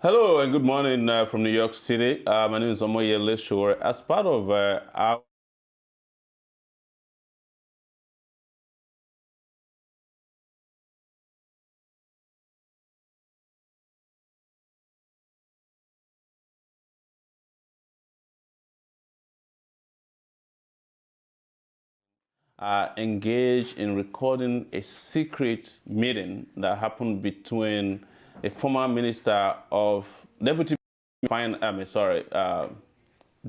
Hello and good morning from New York City. My name is Omoyele Shore. As part of our engaged in recording a secret meeting that happened between a former minister of deputy,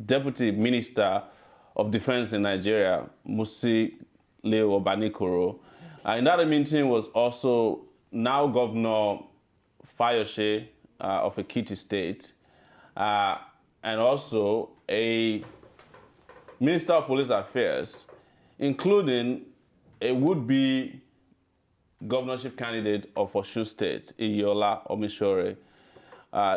deputy minister of defense in Nigeria, Musi Leo Obanikoro. In that meeting was also now Governor Fayose of Ekiti State, and also a Minister of Police Affairs, including a would-be governorship candidate of Osun State, Iyola Omishore.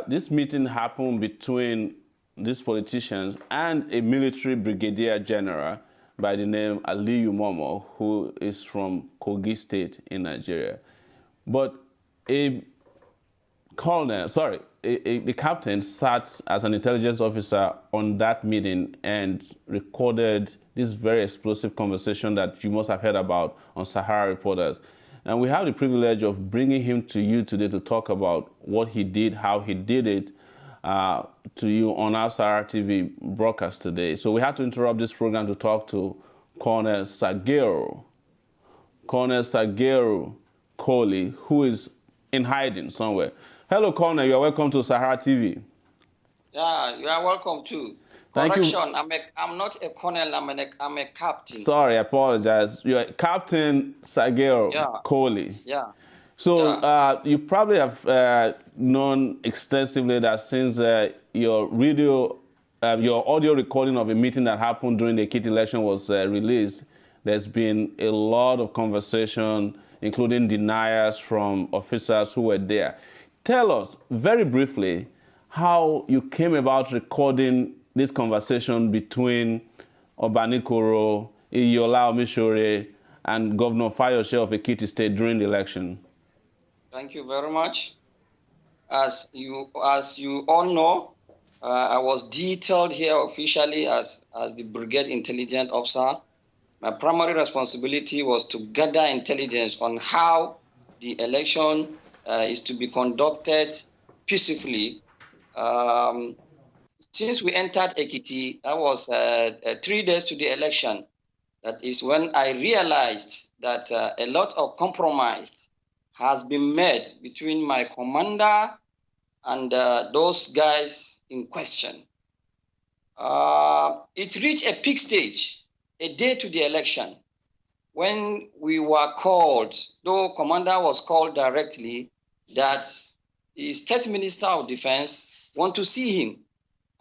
This meeting happened between these politicians and a military brigadier general by the name Aliyu Momo, who is from Kogi State in Nigeria. But the captain sat as an intelligence officer on that meeting and recorded this very explosive conversation that you must have heard about on Sahara Reporters. And we have the privilege of bringing him to you today to talk about what he did, how he did it, to you on our Sahara TV broadcast today. So we had to interrupt this program to talk to Colonel Sagero Koli, who is in hiding somewhere. Hello, Colonel. You are welcome to Sahara TV. Yeah, you are welcome too. Thank Correction, you. I'm not a colonel, I'm a captain. Sorry, I apologize. You are Captain Sagero Koli. Yeah. So you probably have known extensively that since your audio recording of a meeting that happened during the Ekiti election was released, there's been a lot of conversation, including deniers from officers who were there. Tell us very briefly how you came about recording this conversation between Obanikoro, Iyola Omishore, and Governor Fayose of Ekiti State during the election. Thank you very much. As you all know, I was detailed here officially as the Brigade Intelligence Officer. My primary responsibility was to gather intelligence on how the election is to be conducted peacefully. Since we entered Ekiti, that was 3 days to the election. That is when I realized that a lot of compromise has been made between my commander and those guys in question. It reached a peak stage, a day to the election, when we were called, though commander was called directly, that the State Minister of Defense want to see him.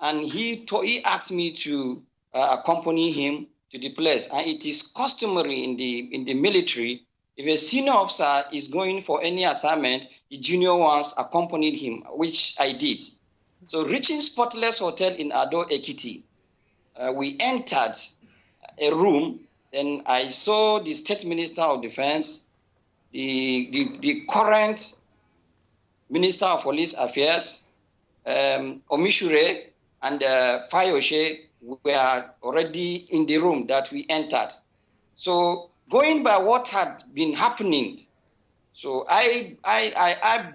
And he asked me to accompany him to the place. And it is customary in the military, if a senior officer is going for any assignment, the junior ones accompanied him, which I did. So reaching Spotless Hotel in Ado Ekiti, we entered a room. Then I saw the State Minister of Defense, the current Minister of Police Affairs, Omishure, and Fayose were already in the room that we entered. So going by what had been happening, so I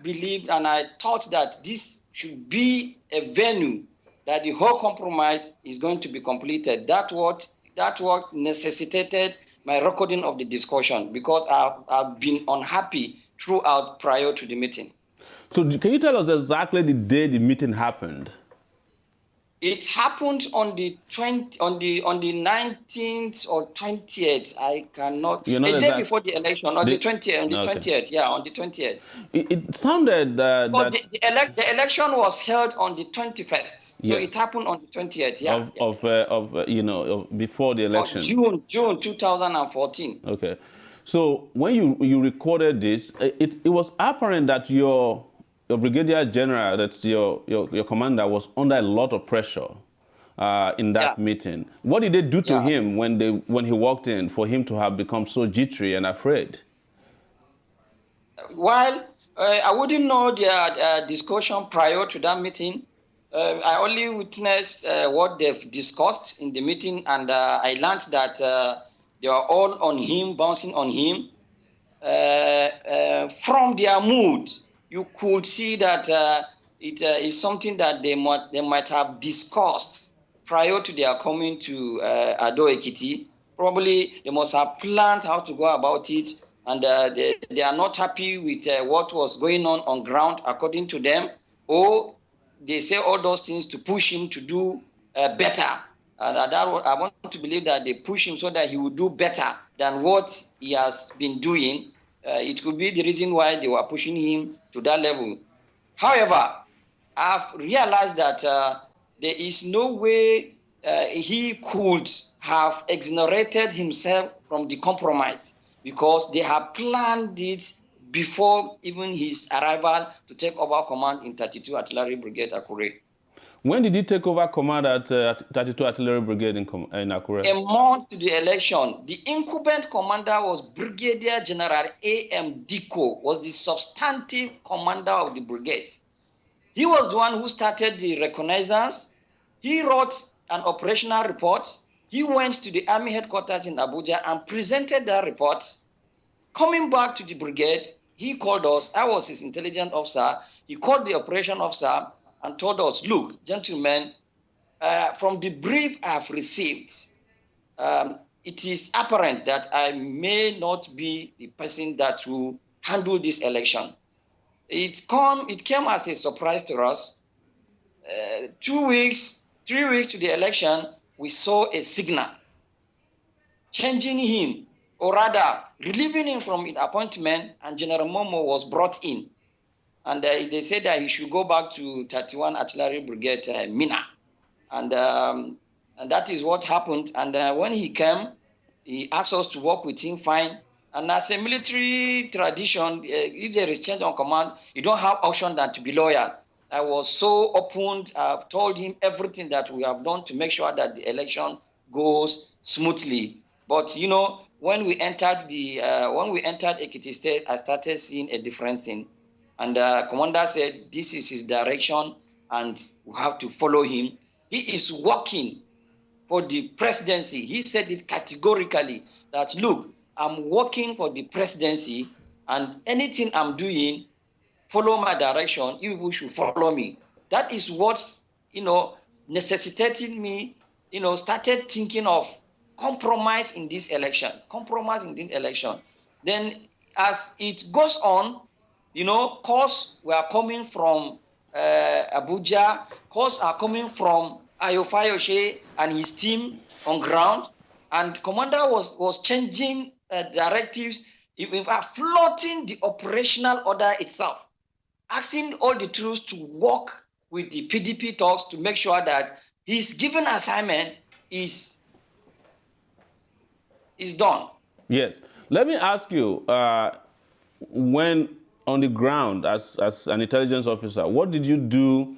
believed and I thought that this should be a venue that the whole compromise is going to be completed. That what necessitated my recording of the discussion, because I've been unhappy throughout prior to the meeting. So can you tell us exactly the day the meeting happened? It happened on the 19th or 20th. I cannot. A day before the election, on the 20th. On the 20th, yeah, on the 20th. It sounded that the election was held on the 21st, so it happened on the 20th. Yeah. Before the election. June 2014. Okay, so when you recorded this, it was apparent that your brigadier general, that's your commander, was under a lot of pressure in that meeting. What did they do to him when he walked in for him to have become so jittery and afraid? While I wouldn't know their discussion prior to that meeting. I only witnessed what they've discussed in the meeting, and I learned that they are all on him, bouncing on him. From their mood, you could see that it is something that they might have discussed prior to their coming to Ado Ekiti. Probably they must have planned how to go about it, and they are not happy with what was going on ground according to them, or they say all those things to push him to do better. And I want to believe that they push him so that he will do better than what he has been doing. It could be the reason why they were pushing him to that level. However, I've realized that there is no way he could have exonerated himself from the compromise, because they have planned it before even his arrival to take over command in 32 Artillery Brigade Akure. When did he take over command at 32 Artillery Brigade in Akure? A month to the election. The incumbent commander was Brigadier General A.M. Diko, was the substantive commander of the brigade. He was the one who started the reconnaissance. He wrote an operational report. He went to the army headquarters in Abuja and presented that report. Coming back to the brigade, he called us. I was his intelligence officer. He called the operation officer and told us, look, gentlemen, from the brief I've received, it is apparent that I may not be the person that will handle this election. It came as a surprise to us. 3 weeks to the election, we saw a signal changing him, or rather relieving him from his appointment, and General Momo was brought in. And they said that he should go back to 31 Artillery Brigade, Mina. And that is what happened. And when he came, he asked us to work with him fine. And as a military tradition, if there is change on command, you don't have option than to be loyal. I was so open. I've told him everything that we have done to make sure that the election goes smoothly. But you know, when we entered Ekiti State, I started seeing a different thing. And the commander said, this is his direction, and we have to follow him. He is working for the presidency. He said it categorically that, look, I'm working for the presidency, and anything I'm doing, follow my direction. You people should follow me. That is what, necessitated me, started thinking of compromise in this election. Then as it goes on, calls were coming from Abuja, calls are coming from Ayofayoshe and his team on ground, and commander was changing directives, in fact, floating the operational order itself, asking all the troops to work with the PDP talks to make sure that his given assignment is done. Yes. Let me ask you, when on the ground as an intelligence officer, what did you do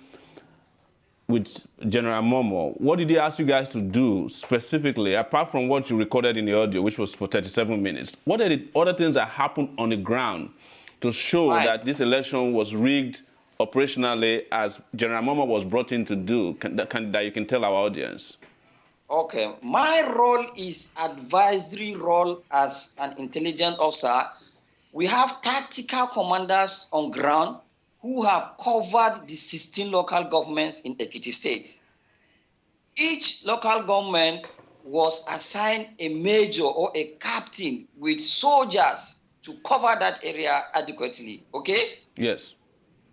with General Momo? What did he ask you guys to do specifically, apart from what you recorded in the audio, which was for 37 minutes? What are the other things that happened on the ground to show that this election was rigged operationally, as General Momo was brought in to do, that you can tell our audience? Okay, my role is advisory role as an intelligence officer. We have tactical commanders on ground who have covered the 16 local governments in Ekiti State. Each local government was assigned a major or a captain with soldiers to cover that area adequately, okay? Yes.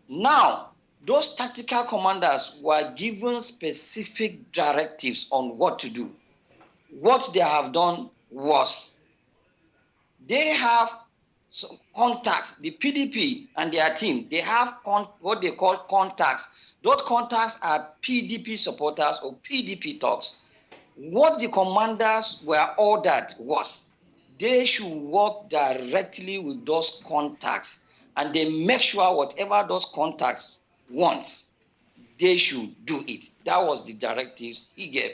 Now, those tactical commanders were given specific directives on what to do. What they have done was, they have some contacts, the PDP and their team, they have what they call contacts. Those contacts are PDP supporters or PDP talks. What the commanders were ordered was, they should work directly with those contacts, and they make sure whatever those contacts want, they should do it. That was the directives he gave.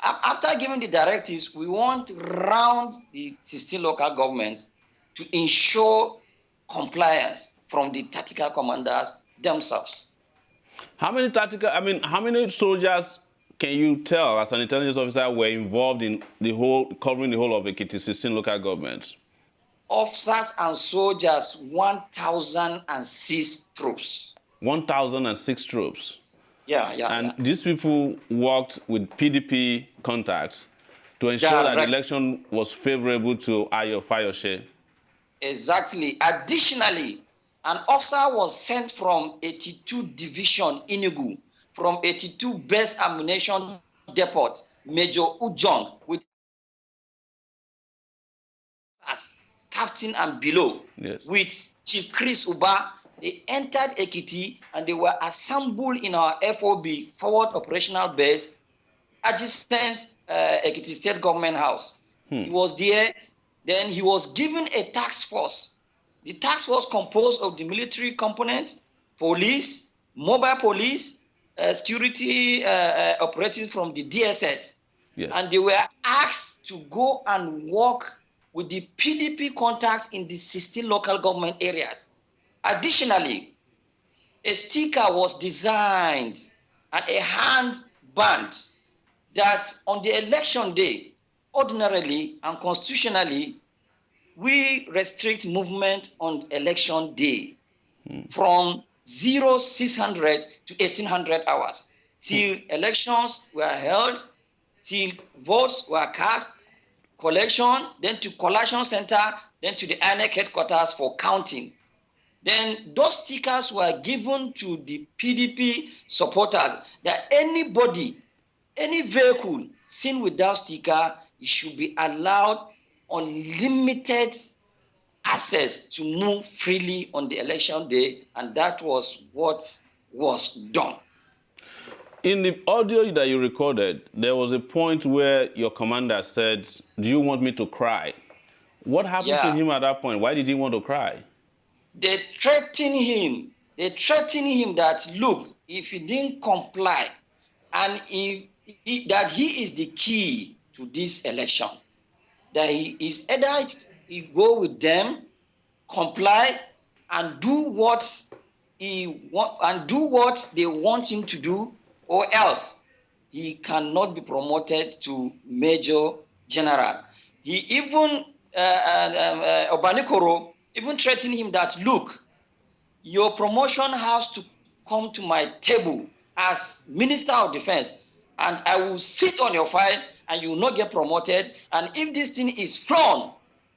After giving the directives, we went round the 16 local governments to ensure compliance. from the tactical commanders themselves. How many soldiers can you tell as an intelligence officer were involved in covering the whole of Ekiti 16 local governments? Officers and soldiers, 1,006 troops. 1,006 troops. Yeah. These people worked with PDP contacts to ensure that the election was favorable to Ayo Fayose. Exactly. Additionally, an officer was sent from 82 Division Enugu, from 82 Best Ammunition Depot, Major Ujong, with as captain and below, with Chief Chris Uba. They entered Ekiti and they were assembled in our FOB, Forward Operational Base, adjacent Ekiti State Government House. He was there. Then he was given a task force. The task force composed of the military component, police, mobile police, security operatives from the DSS. Yes. And they were asked to go and work with the PDP contacts in the 16 local government areas. Additionally, a sticker was designed and a handband that on the election day, ordinarily and constitutionally, we restrict movement on election day from 0600 to 1800 hours till elections were held, till votes were cast, collection, then to collation center, then to the INEC headquarters for counting. Then those stickers were given to the PDP supporters that anybody, any vehicle seen without sticker, it should be allowed unlimited access to move freely on the election day, and that was what was done. In the audio that you recorded, there was a point where your commander said, "Do you want me to cry?" What happened to him at that point? Why did he want to cry? They threatened him. They threatened him that, look, if he didn't comply, and that he is the key to this election, that he is either he go with them, comply, and do what they want him to do, or else he cannot be promoted to Major General. He even Obanikoro even threatened him that, look, your promotion has to come to my table as Minister of Defense, and I will sit on your file and you will not get promoted. And if this thing is flown,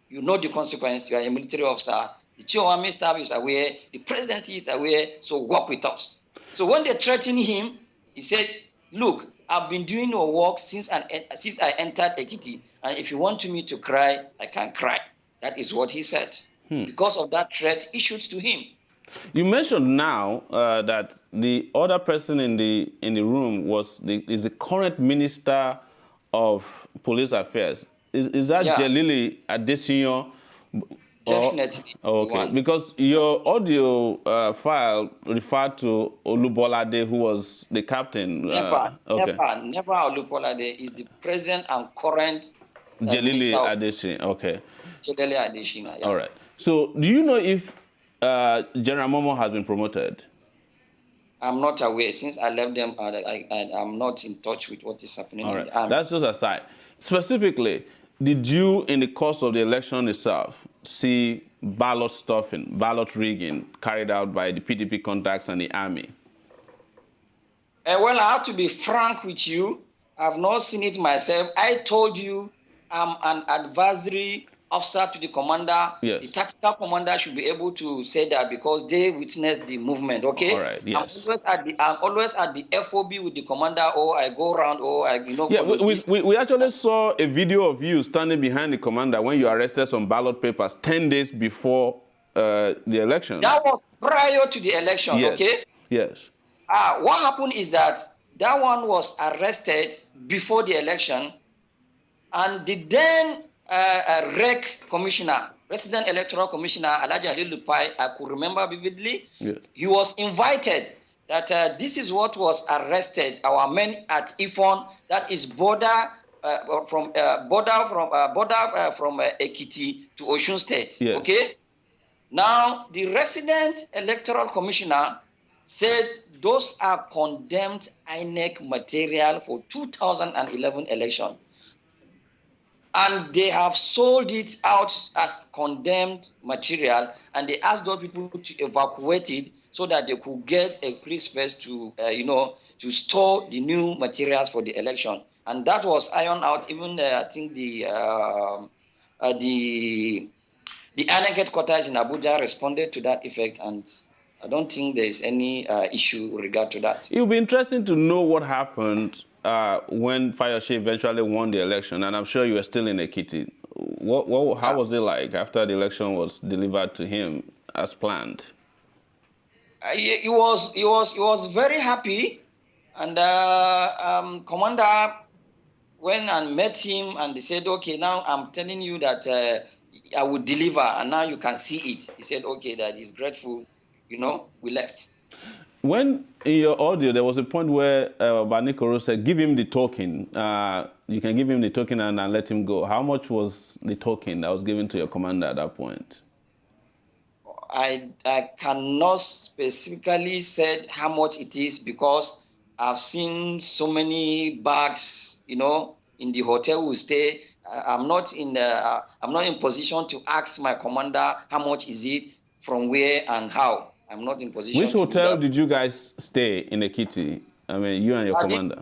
you know the consequence. You are a military officer. The Chief of Army Staff is aware. The presidency is aware. So work with us. So when they threatened him, he said, look, I've been doing your work since I entered Ekiti. And if you want me to cry, I can cry. That is what he said. Because of that threat issued to him. You mentioned now that the other person in the room is the current Minister of Police Affairs. Is that Jelili Adesina? Definitely. Okay, because your audio file referred to Olubolade, who was the captain. Never Olubolade is the present and current Jelili Adesina. Okay. Jelili Adesina. Yeah. All right. So, do you know if General Momo has been promoted? I'm not aware. Since I left them, I'm not in touch with what is happening. All right. That's just aside. Specifically, did you, in the course of the election itself, see ballot stuffing, ballot rigging carried out by the PDP contacts and the army? Well, I have to be frank with you. I've not seen it myself. I told you I'm an advisory officer to the commander. Yes. The tactical commander should be able to say that because they witnessed the movement. Okay. All right. Yes. I'm always at the FOB with the commander, or I go around, or I Yeah, we actually saw a video of you standing behind the commander when you arrested some ballot papers 10 days before the election. That was prior to the election. Yes. Okay. Yes. What happened is that one was arrested before the election, and the then REC commissioner, Resident Electoral Commissioner Alhaji Ali Lupai, I could remember vividly. Yes. He was invited that this is what was arrested. Our men at Ifon, that is border from Ekiti to Osun State. Yes. Okay, Now, the resident electoral commissioner said those are condemned INEC material for 2011 election. And they have sold it out as condemned material, and they asked those people to evacuate it so that they could get a free space to, to store the new materials for the election. And that was ironed out. Even I think the INEC headquarters in Abuja responded to that effect, and I don't think there is any issue with regard to that. It would be interesting to know what happened when Fayose eventually won the election, and I'm sure you were still in Ekiti. How was it like after the election was delivered to him as planned? He was very happy, and Commander went and met him, and they said, "Okay, now I'm telling you that I will deliver, and now you can see it." He said, "Okay, that he's grateful." We left. When in your audio, there was a point where Banikoro said, give him the token. You can give him the token and let him go. How much was the token that was given to your commander at that point? I cannot specifically say how much it is, because I've seen so many bags, in the hotel we stay. I'm not in position to ask my commander how much is it, from where and how. I'm not in position. Which hotel did you guys stay in Ekiti? I mean, you and your commander.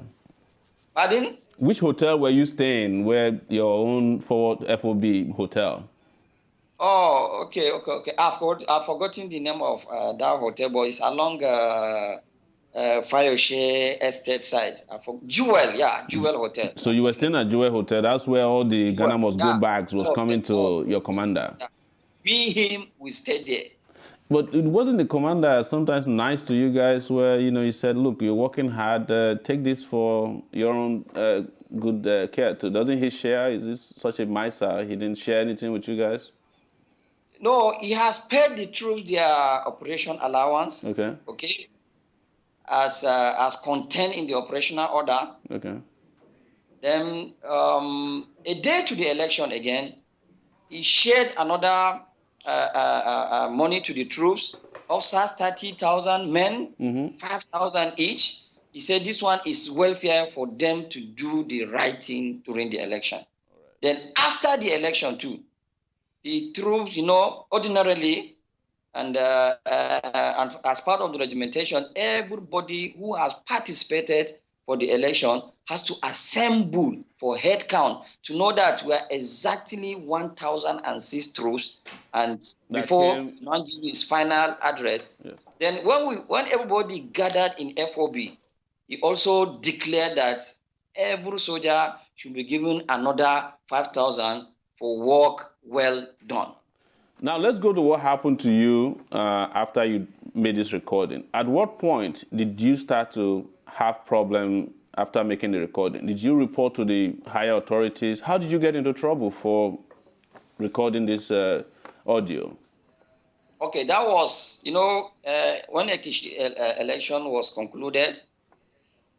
Pardon? Which hotel were you staying? Where your own forward FOB hotel? Oh, okay. I've forgotten the name of that hotel, but it's along Fayose Estate side. Jewel Hotel. So you were staying at Jewel Hotel. That's where all the Ghana Must Go bags was coming to your commander. Yeah. We stayed there. But it wasn't the commander sometimes nice to you guys, where he said, "Look, you're working hard. Take this for your own good care too." Doesn't he share? Is this such a miser? He didn't share anything with you guys? No, he has paid the troops their operation allowance. Okay. As contained in the operational order. Okay. Then a day to the election again, he shared another money to the troops. Officers, 30,000, men, 5,000 each. He said this one is welfare for them to do the right thing during the election. Right. Then after the election too, the troops, ordinarily, and as part of the regimentation, everybody who has participated for the election has to assemble for head count to know that we are exactly 1,006 troops. And before Nan gave his final address, yes. Then when everybody gathered in FOB, he also declared that every soldier should be given another 5,000 for work well done. Now let's go to what happened to you after you made this recording. At what point did you start to have problem after making the recording? Did you report to the higher authorities? How did you get into trouble for recording this audio? Okay, that was, when the election was concluded,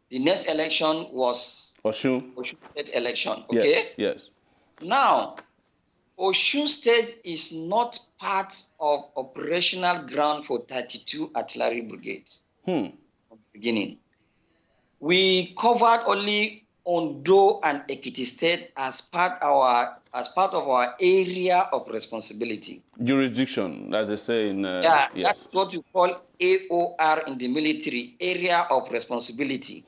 the next election was Osun State election, okay? Yes. Now, Osun State is not part of operational ground for 32 Artillery Brigade from the beginning. We covered only Ondo and Ekiti State as part of our area of responsibility. Jurisdiction, as they say in... yes. That's what you call AOR in the military, area of responsibility.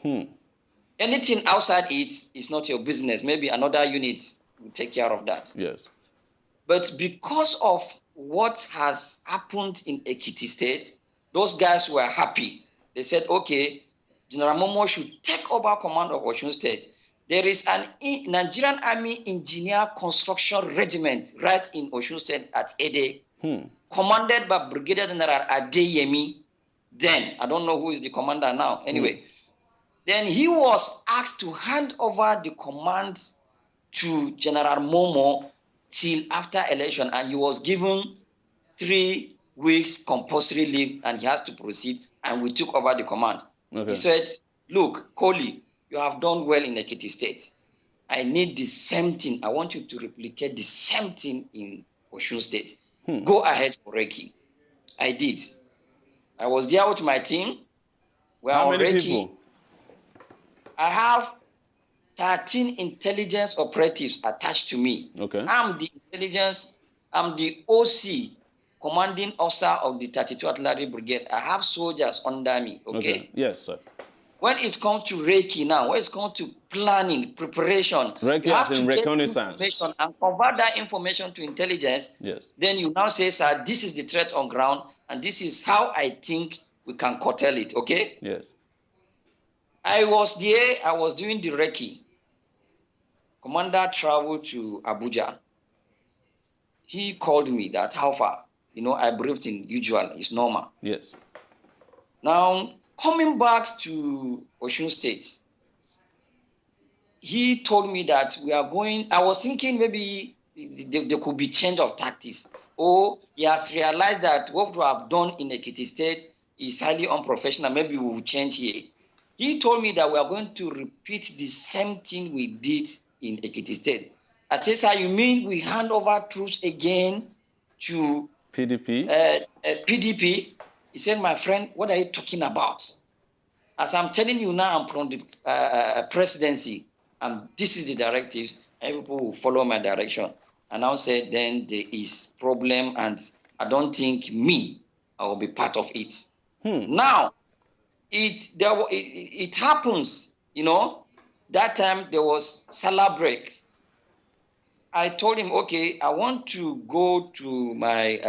Anything outside it is not your business. Maybe another unit will take care of that. Yes. But because of what has happened in Ekiti State, those guys were happy. They said, okay, General Momo should take over command of Osun State. There is an Nigerian Army Engineer Construction Regiment right in Osun State at Ede, commanded by Brigadier General Adeyemi. Then, I don't know who is the commander now. Anyway, then he was asked to hand over the command to General Momo till after election, and he was given 3 weeks compulsory leave, and he has to proceed, and we took over the command. Okay. He said, look, Koli, you have done well in Ekiti State. I need the same thing. I want you to replicate the same thing in Osun State. Go ahead for Reki. I did. I was there with my team. We are How on many recce. people? I have 13 intelligence operatives attached to me. Okay. I'm the OC, commanding officer of the 32 Artillery Brigade. I have soldiers under me, okay? Yes, sir. When it comes to recce now, when it comes to planning, preparation, Recce you have as to in get reconnaissance. information and convert that information to intelligence. Yes. Then you now say, sir, this is the threat on ground, and this is how I think we can curtail it, okay? Yes. I was there, I was doing the recce. Commander traveled to Abuja. He called me that how far? I briefed him, usual, it's normal. Yes. Now, coming back to Osun State, he told me that we are going, I was thinking maybe there could be change of tactics. Or he has realized that what we have done in Ekiti State is highly unprofessional, maybe we will change here. He told me that we are going to repeat the same thing we did in Ekiti State. I said, sir, you mean we hand over troops again to PDP? PDP? He said, my friend, what are you talking about? As I'm telling you now, I'm from the presidency, and this is the directives, and people will follow my direction. And I said, then there is problem, and I don't think I will be part of it. Now, it happens, that time there was Salah break. I told him, okay, I want to go to my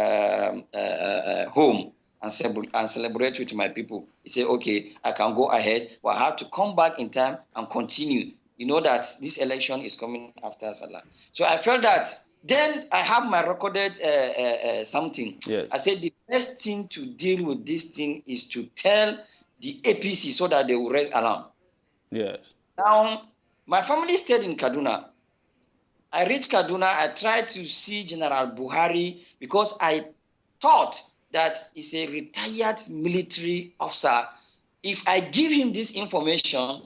home and celebrate with my people. He said, okay, I can go ahead, but I have to come back in time and continue. You know that this election is coming after Salah. So I felt that then I have my recorded something. Yes. I said the best thing to deal with this thing is to tell the APC so that they will raise alarm. Yes. Now, my family stayed in Kaduna. I reached Kaduna. I tried to see General Buhari because I thought that he's a retired military officer. If I give him this information,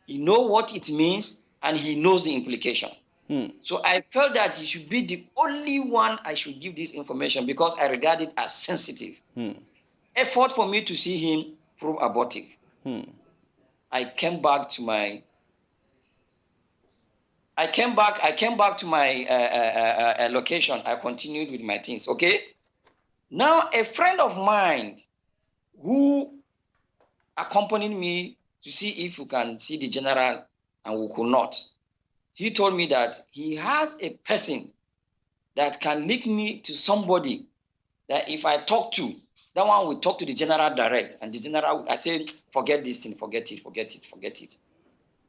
he knows what it means and he knows the implication. So I felt that he should be the only one I should give this information because I regard it as sensitive. Effort for me to see him prove abortive. I came back to my location. I continued with my things, okay? Now, a friend of mine who accompanied me to see if we can see the general and we could not, he told me that he has a person that can link me to somebody that if I talk to, that one will talk to the general direct, and the general, I said, forget this thing, forget it.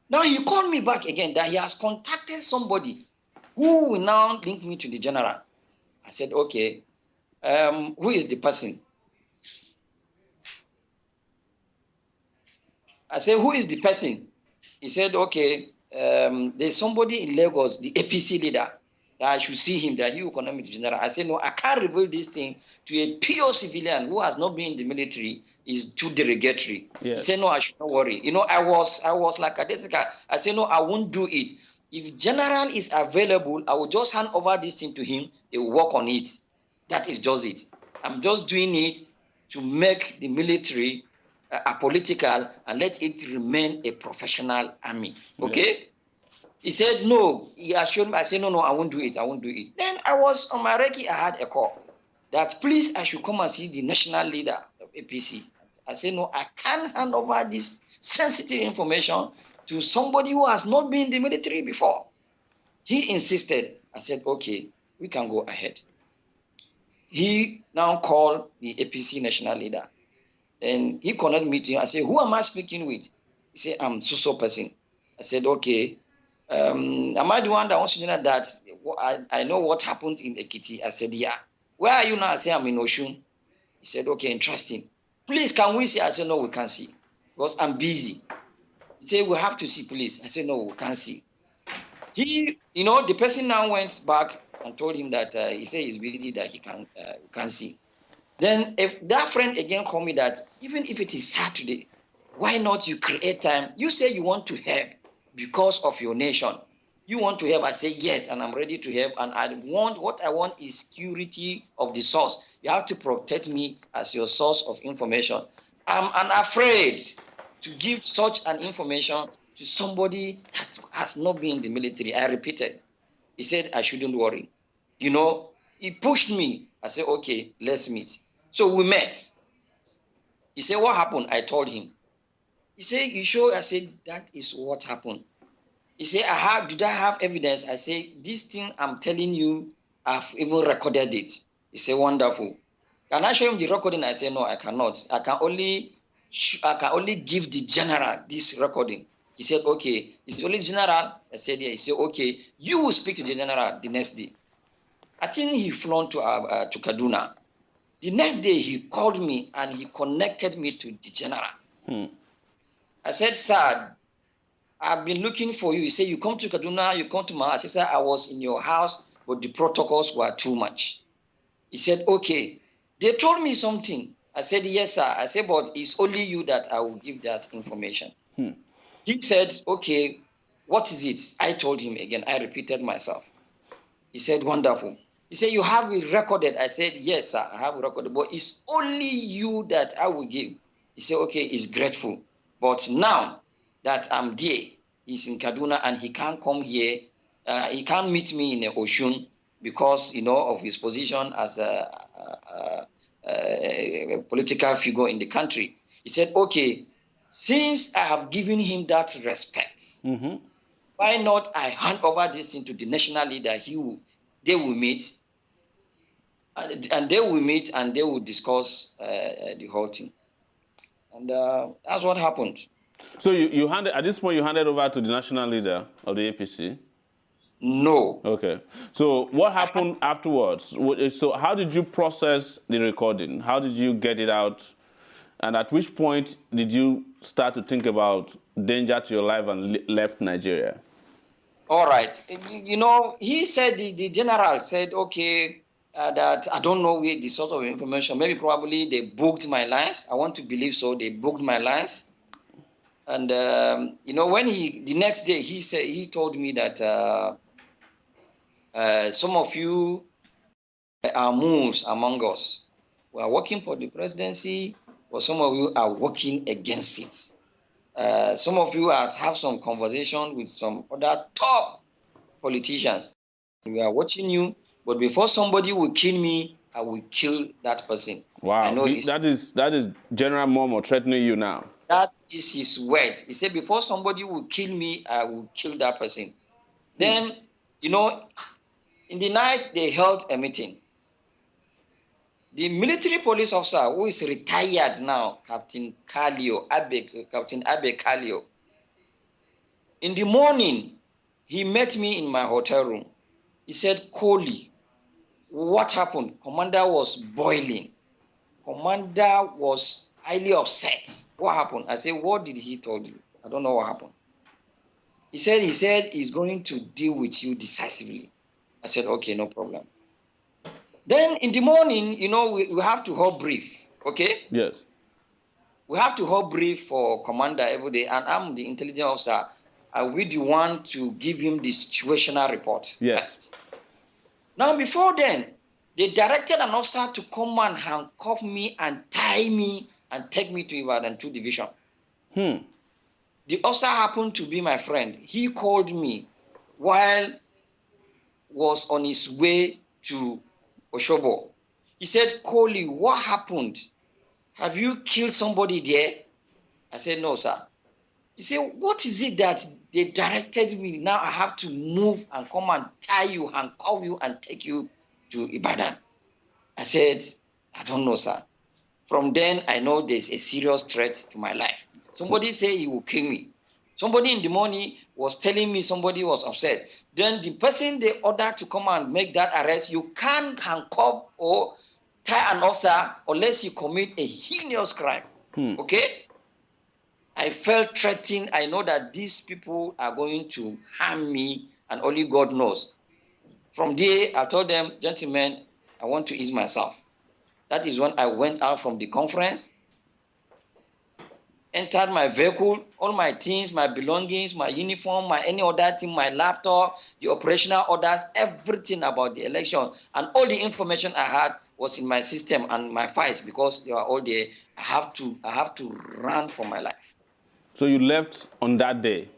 Now he called me back again that he has contacted somebody who will now link me to the general. I said, okay, who is the person? I said, who is the person? He said, okay, there's somebody in Lagos, the APC leader, that I should see him, that he will connect me to general. I said, no, I can't reveal this thing to a pure civilian who has not been in the military. Is too derogatory. Yes. He said, no, I should not worry. I was like a Jessica. I said, no, I won't do it. If general is available, I will just hand over this thing to him. He will work on it. That is just it. I'm just doing it to make the military apolitical and let it remain a professional army. Okay? Yeah. He said, no. He assured me. I said, no, I won't do it. Then I was on my recce. I had a call that please, I should come and see the national leader of APC. I said, no, I can't hand over this sensitive information to somebody who has not been in the military before. He insisted. I said, okay, we can go ahead. He now called the APC national leader. And he connected me to him. I said, who am I speaking with? He said, I'm so person. I said, okay. Am I the one that wants to know that I know what happened in Ekiti? I said, yeah. Where are you now? I said, I'm in Osun. He said, okay, interesting. Please, can we see? I said, no, we can't see. Because I'm busy. He said, we have to see, please. I said, no, we can't see. He, the person now went back and told him that he said he's busy, that he can't see. Then if that friend again called me that even if it is Saturday, why not you create time? You say you want to help because of your nation. You want to help? I say yes, and I'm ready to help. And what I want is security of the source. You have to protect me as your source of information. I'm unafraid to give such an information to somebody that has not been in the military. I repeated. He said I shouldn't worry. He pushed me. I said, okay, let's meet. So we met. He said, what happened? I told him. He said, you sure? I said, that is what happened. He said, did I have evidence? I said, this thing I'm telling you, I've even recorded it. He said, wonderful. Can I show him the recording? I said, no, I cannot. I can only give the general this recording. He said, okay. It's only general? I said, yeah. He said, okay. You will speak to the general the next day. I think he flown to Kaduna. The next day, he called me and he connected me to the general. I said, sir, I've been looking for you. He said, you come to Kaduna, you come to my house. I said, I was in your house, but the protocols were too much. He said, okay. They told me something. I said, yes, sir. I said, but it's only you that I will give that information. He said, okay, what is it? I told him again. I repeated myself. He said, wonderful. He said, you have it recorded. I said, yes, sir, I have it recorded, but it's only you that I will give. He said, okay, he's grateful. But now that I'm there, he's in Kaduna and he can't come here. He can't meet me in Oshun because, of his position as a political figure in the country. He said, okay, since I have given him that respect, why not I hand over this thing to the national leader? They will meet, and they will meet and they will discuss the whole thing. And that's what happened. So you handed, at this point, you handed over to the national leader of the APC? No. Okay. So what happened afterwards? So how did you process the recording? How did you get it out? And at which point did you start to think about danger to your life and left Nigeria? All right. He said, the general said, okay, that I don't know where the sort of information, maybe probably they booked my lines. I want to believe so. They booked my lines. And, when the next day, he told me that some of you are moons among us. We are working for the presidency, but some of you are working against it. Some of you have some conversation with some other top politicians. We are watching you, but before somebody will kill me, I will kill that person. Wow, I know that is General Momo threatening you now. That is his words. He said, before somebody will kill me, I will kill that person. Then, in the night, they held a meeting. The military police officer who is retired now, Captain Abe Kalio, in the morning, he met me in my hotel room. He said, Koli, what happened? Commander was boiling. Commander was highly upset. What happened? I said, what did he tell you? I don't know what happened. He said he's going to deal with you decisively. I said, okay, no problem. Then in the morning, we have to hold brief, okay? Yes. We have to hold brief for commander every day, and I'm the intelligence officer. I will be the one to give him the situational report. Yes. First. Now, before then, they directed an officer to come and handcuff me and tie me and take me to Ibadan 2 Division. The officer happened to be my friend. He called me while was on his way to Oshobo. He said, Koli, what happened? Have you killed somebody there? I said, no, sir. He said, what is it that they directed me? Now I have to move and come and tie you, handcuff you, and take you to Ibadan. I said, I don't know, sir. From then, I know there's a serious threat to my life. Somebody said he will kill me. Somebody in the morning was telling me somebody was upset. Then the person they ordered to come and make that arrest, you can't handcuff or tie an officer unless you commit a heinous crime. Okay? I felt threatened. I know that these people are going to harm me, and only God knows. From there, I told them, gentlemen, I want to ease myself. That is when I went out from the conference. entered my vehicle, all my things, my belongings, my uniform, my any other thing, my laptop, the operational orders, everything about the election, and all the information I had was in my system and my files because they were all there. I have to run for my life. So you left on that day?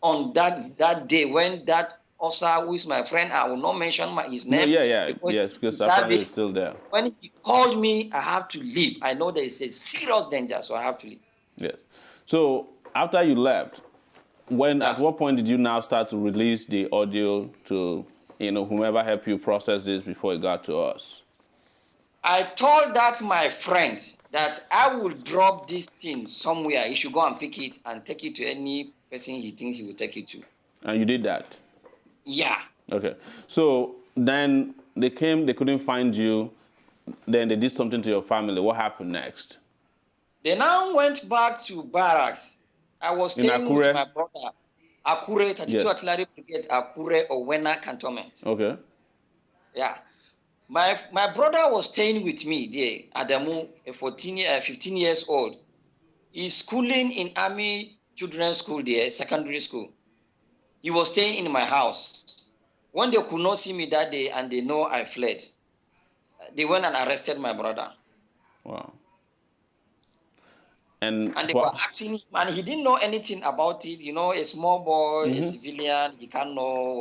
On that day when that officer, who is my friend, I will not mention his name. No, because Apparatus is still there. When he called me, I have to leave. I know there is a serious danger, so I have to leave. Yes. So after you left, at what point did you now start to release the audio to whomever helped you process this before it got to us? I told that my friend that I will drop this thing somewhere. He should go and pick it and take it to any person he thinks he will take it to. And you did that? Yeah. Okay. So then they came, they couldn't find you. Then they did something to your family. What happened next? They now went back to barracks. I was staying with my brother. Akure, 32 Artillery Brigade, Akure, Owena Cantonment. Okay. Yeah. My brother was staying with me there, Adamu, 15 years old. He's schooling in Army Children's School there, secondary school. He was staying in my house. When they could not see me that day and they know I fled, they went and arrested my brother. Wow. And they were asking him, and he didn't know anything about it. A small boy, a civilian, he can't know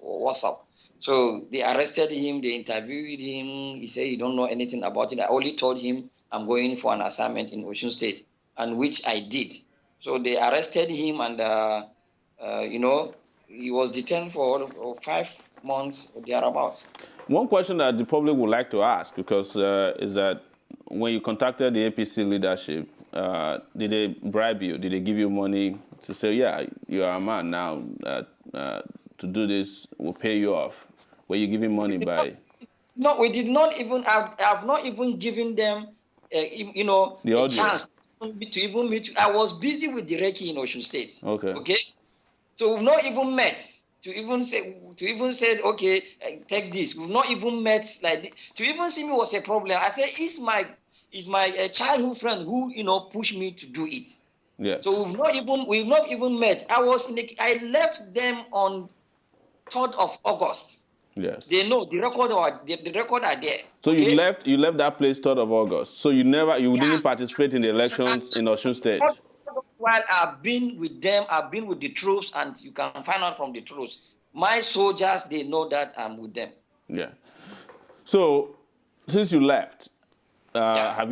what's up. So they arrested him, they interviewed him. He said he don't know anything about it. I only told him I'm going for an assignment in Osun State, and which I did. So they arrested him, and he was detained for 5 months or thereabouts. One question that the public would like to ask, because is that when you contacted the APC leadership, did they bribe you? Did they give you money to say, yeah, you are a man now, to do this, we'll pay you off? Were you giving money by? No, we did not even, I've not even given them, a chance to even meet. I was busy with the Reiki in Osun State. Okay. So we've not even met to even say, okay, take this. We've not even met like this. To even see me was a problem. I said, it's my childhood friend who pushed me to do it. Yeah. So we've not even met. I left them on 3rd of August. Yes. They know the record are there. So okay? you left that place 3rd of August. So you didn't participate in the elections in Osun State. While I've been with them, I've been with the troops, and you can find out from the troops. My soldiers, they know that I'm with them. Yeah. So since you left, have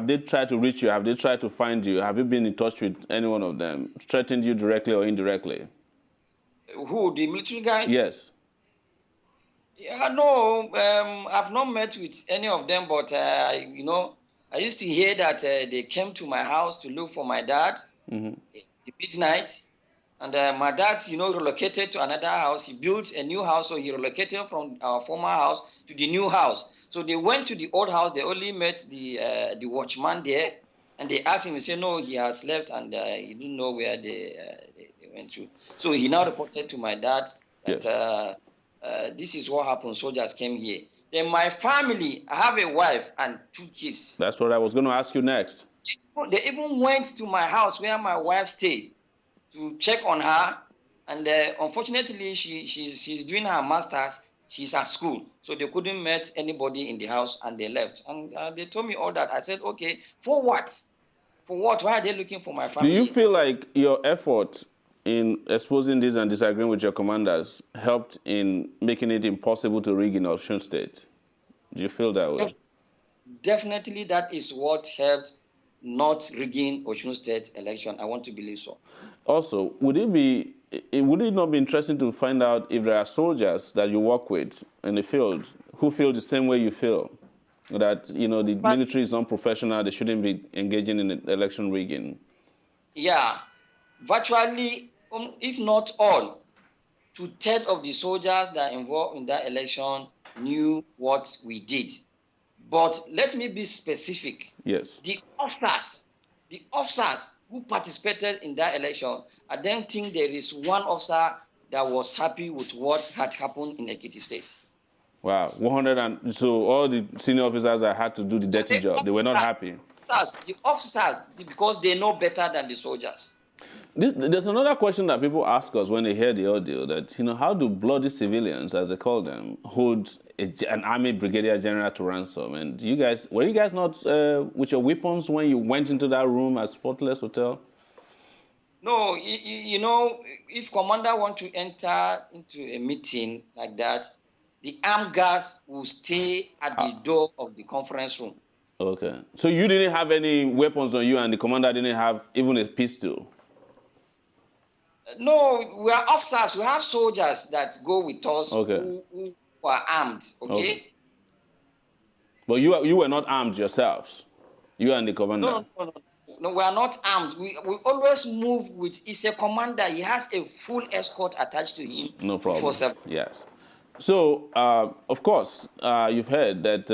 they tried to reach you? Have they tried to find you? Have you been in touch with any one of them? Threatened you directly or indirectly? Who, the military guys? Yes. Yeah, no, I've not met with any of them, but I used to hear that they came to my house to look for my dad at midnight, and my dad, relocated to another house. He built a new house, so he relocated from our former house to the new house. So they went to the old house. They only met the watchman there, and they asked him. He said, no, he has left, and he didn't know where they went to. So he now reported to my dad that. Yes. This is what happened. Soldiers came here. Then my family, I have a wife and 2 kids. That's what I was going to ask you next. They even went to my house where my wife stayed to check on her. And unfortunately, she's doing her master's. She's at school. So they couldn't meet anybody in the house, and they left. And they told me all that. I said, okay, for what? For what? Why are they looking for my family? Do you feel like your effort in exposing this and disagreeing with your commanders helped in making it impossible to rig in Osun State? Do you feel that way? Definitely, that is what helped not rigging Osun State election. I want to believe so. Also, would it not be interesting to find out if there are soldiers that you work with in the field who feel the same way you feel? That, the military is unprofessional, they shouldn't be engaging in election rigging? Yeah. Virtually, if not all, 2/3 of the soldiers that are involved in that election knew what we did. But let me be specific. Yes. The officers who participated in that election, I don't think there is one officer that was happy with what had happened in Ekiti State. Wow, so all the senior officers that had to do the dirty job, they were not happy. officers, because they know better than the soldiers. There's another question that people ask us when they hear the audio that, how do bloody civilians, as they call them, hold an army brigadier general to ransom? And were you guys not with your weapons when you went into that room at Spotless Hotel? No, if commander want to enter into a meeting like that, the armed guards will stay at the door of the conference room. Okay. So you didn't have any weapons on you and the commander didn't have even a pistol? No, we are officers. We have soldiers that go with us okay. who are armed, okay? But you were not armed yourselves? You and the commander? No, we are not armed. We always move with, it's a commander. He has a full escort attached to him. No problem. Yes. So, of course, you've heard that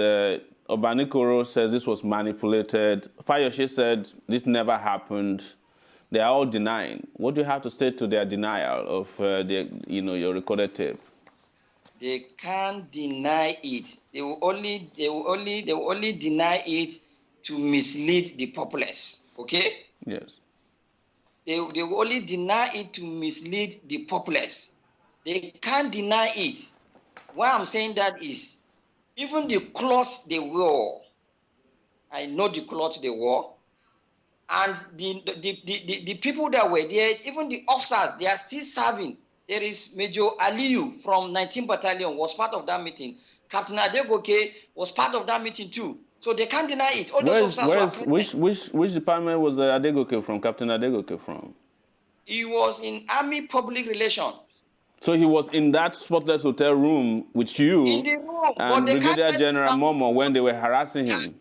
Obanikoro says this was manipulated. Fayose said this never happened. They are all denying. What do you have to say to their denial of your recorded tape? They can't deny it. They will only deny it to mislead the populace. Okay? Yes. They will only deny it to mislead the populace. They can't deny it. Why I'm saying that is, even the clothes they wore, I know the clothes they wore, and the people that were there, even the officers, they are still serving. There is Major Aliyu from 19th Battalion was part of that meeting. Captain Adegoke was part of that meeting too. So they can't deny it. All those officers which department was Adegoke from, Captain Adegoke from? He was in Army Public Relations. So he was in that Spotless Hotel room with you in the room, and Brigadier General Momo when they were harassing him?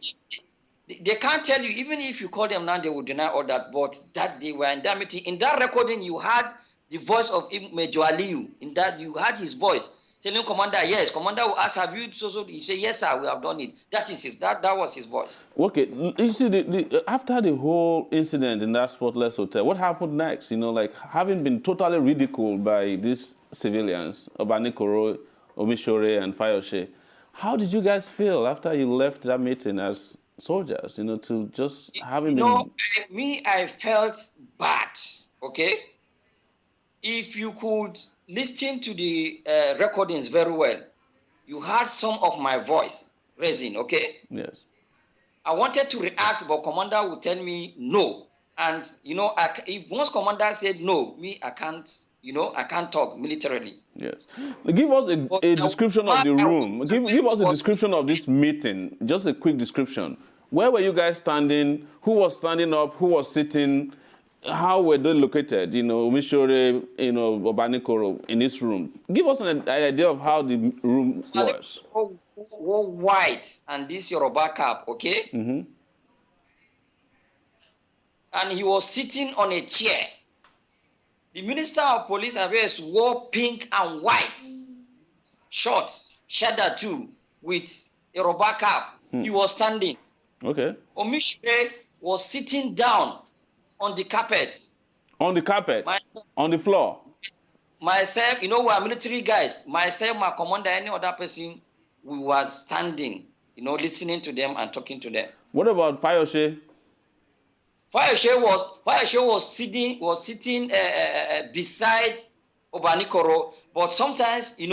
They can't tell you, even if you call them now, they will deny all that, but that they were in that meeting. In that recording, you had the voice of Major Aliyu. In that, you had his voice telling Commander, yes. Commander will ask, have you so? He said, yes, sir, we have done it. That was his voice. Okay, you see, after the whole incident in that Spotless Hotel, what happened next? Having been totally ridiculed by these civilians, Obanikoro, Omishore, and Fayose, how did you guys feel after you left that meeting as soldiers, to just having been... I felt bad, okay? If you could listen to the recordings very well, you heard some of my voice raising, okay? Yes. I wanted to react, but commander would tell me no. And, if once commander said no, I can't talk militarily. Yes. Give us a description of the room. Give us a description of this meeting. Just a quick description. Where were you guys standing? Who was standing up? Who was sitting? How were they located? Omishore, Obanikoro in this room. Give us an idea of how the room was. Wore white and this Yoruba cap, okay? Mm-hmm. And he was sitting on a chair. The Minister of Police Affairs wore pink and white shorts, cheddar too, with a rubber cap. He was standing. Okay. Omishore was sitting down on the carpet. On the carpet? On the floor? Myself, we are military guys. Myself, my commander, any other person, we were standing, listening to them and talking to them. What about Fayose? Fayose was sitting beside Obanikoro, but sometimes, he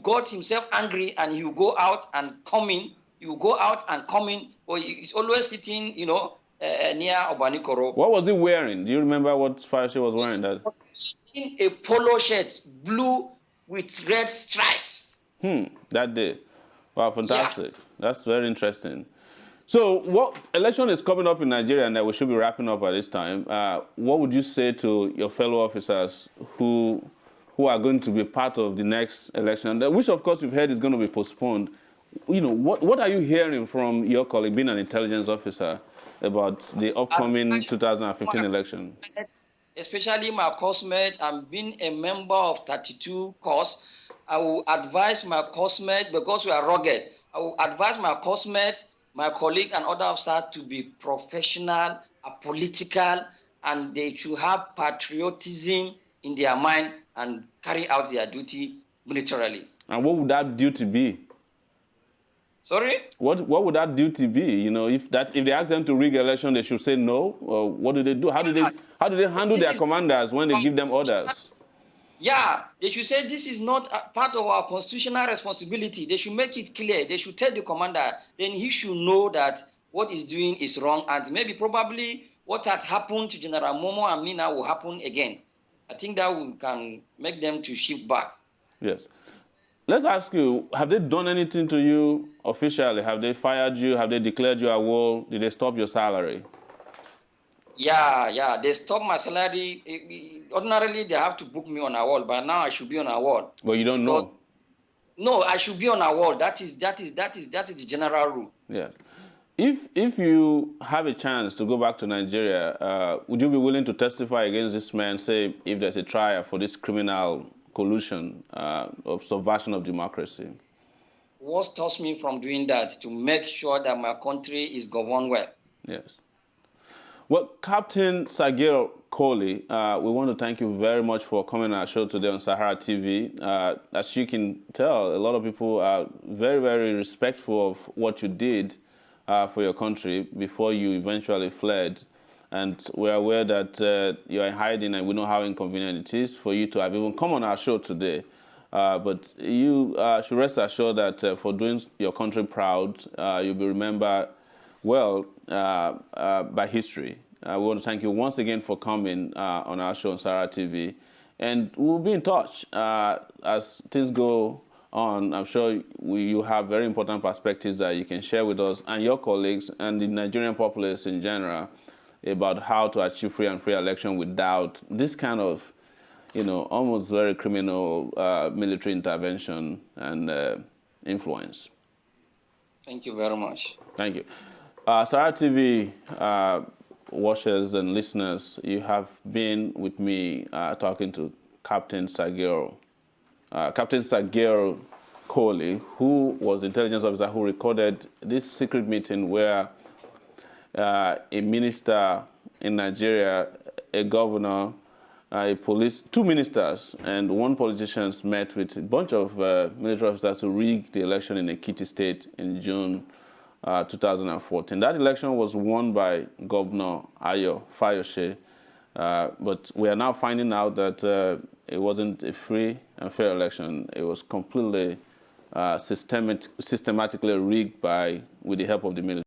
got himself angry and he would go out and come in. He would go out and come in, but he's always sitting, near Obanikoro. What was he wearing? Do you remember what Fayose was wearing? In a polo shirt, blue with red stripes. That day. Wow, fantastic. Yeah. That's very interesting. So, what election is coming up in Nigeria and that we should be wrapping up at this time? What would you say to your fellow officers who are going to be part of the next election, which of course you've heard is going to be postponed? What are you hearing from your colleague, being an intelligence officer, about the upcoming 2015 election? Especially my coursemate, I'm being a member of 32 course. I will advise my coursemate, because we are rugged, I will advise my coursemate, my colleague and other officers to be professional, apolitical, and they should have patriotism in their mind and carry out their duty militarily. And what would that duty be? Sorry? What would that duty be? You know, if they ask them to rig election, they should say no. Or what do they do? How do they handle This their is commanders when they give them orders? Yeah, they should say this is not a part of our constitutional responsibility. They should make it clear. They should tell the commander. Then he should know that what he's doing is wrong, and maybe probably what had happened to General Momo and Mina will happen again. I think that can make them to shift back. Yes. Let's ask you, have they done anything to you officially? Have they fired you? Have they declared you a wall? Did they stop your salary? Yeah, they stopped my salary. Ordinarily, they have to book me on a wall, but now I should be on a wall. But you don't know. No, I should be on a wall. That is the general rule. Yeah. If you have a chance to go back to Nigeria, would you be willing to testify against this man, say, if there's a trial for this criminal collusion of subversion of democracy? What stops me from doing that? To make sure that my country is governed well. Yes. Well, Captain Sagir Koli, we want to thank you very much for coming on our show today on Sahara TV. As you can tell, a lot of people are very, very respectful of what you did for your country before you eventually fled. And we're aware that you're in hiding, and we know how inconvenient it is for you to have even come on our show today. But you should rest assured that for doing your country proud, you'll be remembered well by history. We want to thank you once again for coming on our show on Sahara TV. And we'll be in touch as things go on. I'm sure you have very important perspectives that you can share with us and your colleagues and the Nigerian populace in general about how to achieve free and fair election without this kind of, almost very criminal military intervention and influence. Thank you very much. Thank you. Sahara TV watchers and listeners, you have been with me talking to Captain Sagir Koli, who was the intelligence officer who recorded this secret meeting where a minister in Nigeria, a governor, a police, two ministers, and one politician met with a bunch of military officers to rig the election in Ekiti State in June 2014. That election was won by Governor Ayo Fayose, but we are now finding out that it wasn't a free and fair election. It was completely systematically rigged with the help of the military.